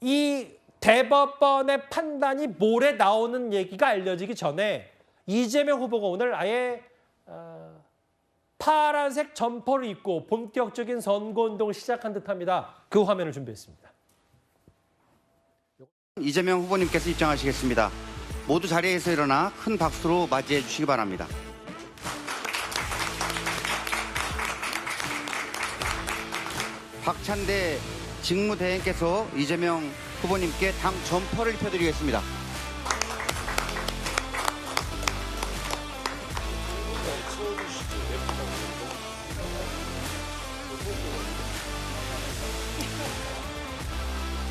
이 대법원의 판단이 모레 나오는 얘기가 알려지기 전에 이재명 후보가 오늘 아예 파란색 점퍼를 입고 본격적인 선거운동을 시작한 듯합니다. 그 화면을 준비했습니다. 이재명 후보님께서 입장하시겠습니다. 모두 자리에서 일어나 큰 박수로 맞이해 주시기 바랍니다. 박찬대 직무대행께서 이재명 후보님께 당 점퍼를 입혀드리겠습니다.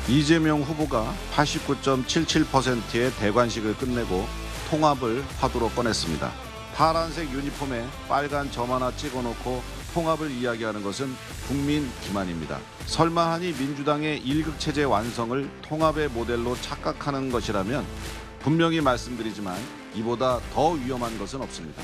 이재명 후보가 89.77%의 대관식을 끝내고 통합을 화두로 꺼냈습니다. 파란색 유니폼에 빨간 점 하나 찍어놓고 통합을 이야기하는 것은 국민 기만입니다. 설마 하니 민주당의 일극체제 완성을 통합의 모델로 착각하는 것이라면 분명히 말씀드리지만 이보다 더 위험한 것은 없습니다.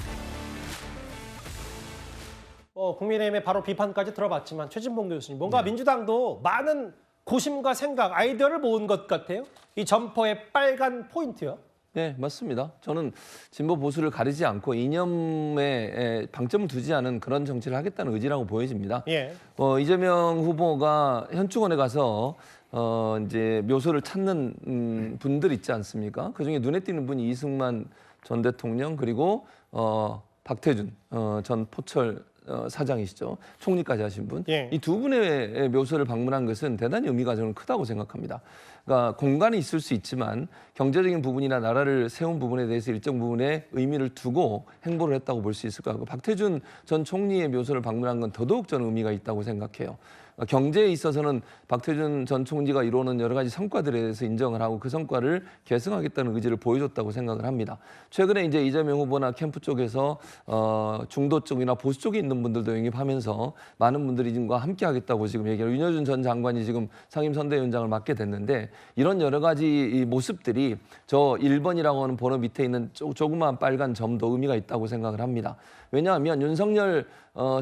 국민의힘의 바로 비판까지 들어봤지만 최진봉 교수님, 뭔가 민주당도 많은 고심과 생각, 아이디어를 모은 것 같아요. 이 점퍼의 빨간 포인트요. 네, 맞습니다. 저는 진보 보수를 가리지 않고 이념에 방점을 두지 않은 그런 정치를 하겠다는 의지라고 보여집니다. 예. 이재명 후보가 현충원에 가서 이제 묘소를 찾는 분들 있지 않습니까? 그중에 눈에 띄는 분이 이승만 전 대통령 그리고 박태준 전 포철 사장이시죠. 총리까지 하신 분. 예. 이 두 분의 묘소를 방문한 것은 대단히 의미가 저는 크다고 생각합니다. 그러니까 공간이 있을 수 있지만 경제적인 부분이나 나라를 세운 부분에 대해서 일정 부분의 의미를 두고 행보를 했다고 볼 수 있을 것 같고 박태준 전 총리의 묘소를 방문한 건 더더욱 저는 의미가 있다고 생각해요. 경제에 있어서는 박태준 전 총리가 이루어놓은 여러 가지 성과들에 대해서 인정을 하고 그 성과를 계승하겠다는 의지를 보여줬다고 생각을 합니다. 최근에 이제 이재명 후보나 캠프 쪽에서 중도 쪽이나 보수 쪽에 있는 분들도 영입하면서 많은 분들이 지금과 함께 하겠다고 지금 얘기하고 윤여준 전 장관이 지금 상임선대위원장을 맡게 됐는데 이런 여러 가지 이 모습들이 저 1번이라고 하는 번호 밑에 있는 조그마한 빨간 점도 의미가 있다고 생각을 합니다. 왜냐하면 윤석열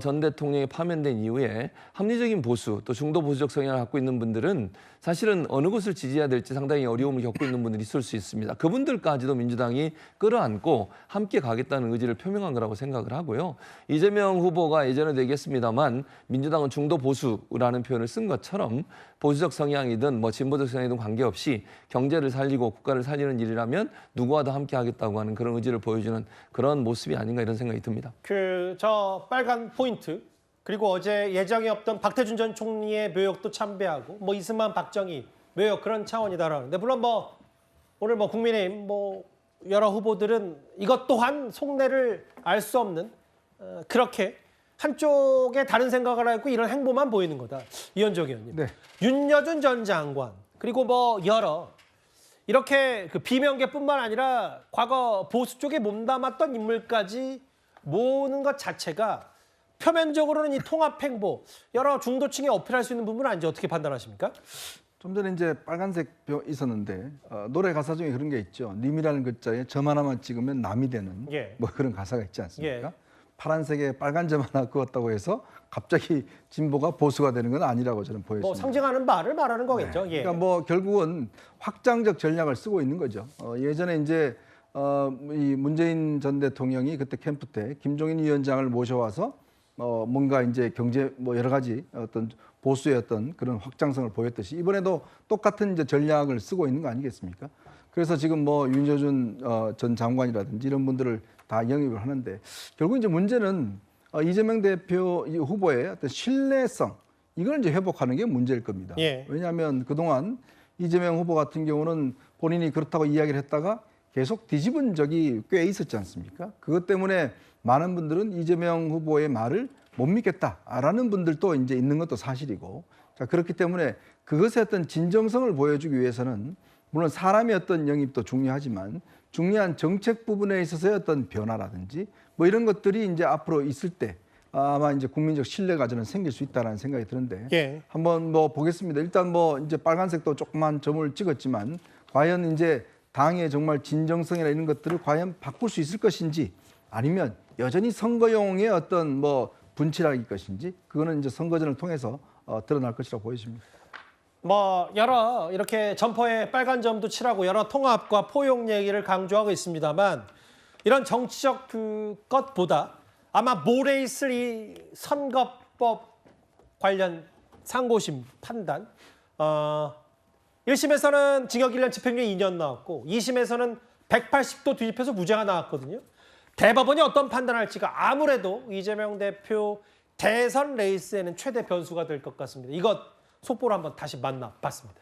전 대통령이 파면된 이후에 합리적인 보수 또 중도 보수적 성향을 갖고 있는 분들은 사실은 어느 곳을 지지해야 될지 상당히 어려움을 겪고 있는 분들이 있을 수 있습니다. 그분들까지도 민주당이 끌어안고 함께 가겠다는 의지를 표명한 거라고 생각을 하고요. 이재명 후보가 예전에도 얘기했습니다만 민주당은 중도 보수라는 표현을 쓴 것처럼 보수적 성향이든 뭐 진보적 성향이든 관계없이 경제를 살리고 국가를 살리는 일이라면 누구와도 함께 하겠다고 하는 그런 의지를 보여주는 그런 모습이 아닌가 이런 생각이 듭니다. 저 빨간 포인트, 그리고 어제 예정이 없던 박태준 전 총리의 묘역도 참배하고 뭐 이승만 박정희 묘역 그런 차원이다라는데 물론 오늘 국민의힘 여러 후보들은 이것 또한 속내를 알 수 없는 그렇게 한쪽에 다른 생각을 하고 이런 행보만 보이는 거다. 이현정 의원님. 네. 윤여준 전 장관 그리고 여러 이렇게 그 비명계뿐만 아니라 과거 보수 쪽에 몸담았던 인물까지 모으는 것 자체가 표면적으로는 이 통합 행보, 여러 중도층에 어필할 수 있는 부분은 아닌지 어떻게 판단하십니까? 좀 전에 이제 빨간색 표 있었는데 노래 가사 중에 그런 게 있죠. 님이라는 글자에 점 하나만 찍으면 남이 되는 예. 그런 가사가 있지 않습니까? 예. 파란색에 빨간 점 하나 그었다고 해서 갑자기 진보가 보수가 되는 건 아니라고 저는 보여집니다. 상징하는 바를 말하는 거겠죠. 예. 그러니까 결국은 확장적 전략을 쓰고 있는 거죠. 예전에 이제 이 문재인 전 대통령이 그때 캠프 때 김종인 위원장을 모셔와서 뭔가 이제 경제 여러 가지 어떤 보수의 어떤 그런 확장성을 보였듯이 이번에도 똑같은 이제 전략을 쓰고 있는 거 아니겠습니까? 그래서 지금 윤여준 전 장관이라든지 이런 분들을 다 영입을 하는데 결국 이제 문제는 이재명 대표 후보의 어떤 신뢰성 이걸 이제 회복하는 게 문제일 겁니다. 예. 왜냐하면 그동안 이재명 후보 같은 경우는 본인이 그렇다고 이야기를 했다가 계속 뒤집은 적이 꽤 있었지 않습니까? 그것 때문에 많은 분들은 이재명 후보의 말을 못 믿겠다라는 분들도 이제 있는 것도 사실이고, 자, 그렇기 때문에 그것의 어떤 진정성을 보여주기 위해서는 물론 사람의 어떤 영입도 중요하지만 중요한 정책 부분에 있어서의 어떤 변화라든지 이런 것들이 이제 앞으로 있을 때 아마 이제 국민적 신뢰가 저는 생길 수 있다는 생각이 드는데 예. 한번 보겠습니다. 일단 이제 빨간색도 조그만 점을 찍었지만 과연 이제 당의 정말 진정성이나 이런 것들을 과연 바꿀 수 있을 것인지 아니면 여전히 선거용의 어떤 분칠할 것인지 그거는 이제 선거전을 통해서 드러날 것이라고 보여집니다. 뭐 여러 이렇게 점퍼에 빨간 점도 칠하고 여러 통합과 포용 얘기를 강조하고 있습니다만 이런 정치적 그 것보다 아마 모레 있을 이 선거법 관련 상고심 판단 1심에서는 징역 1년 집행유예 2년 나왔고 2심에서는 180도 뒤집혀서 무죄가 나왔거든요. 대법원이 어떤 판단할지가 아무래도 이재명 대표 대선 레이스에는 최대 변수가 될 것 같습니다. 이것 속보로 한번 다시 만나봤습니다.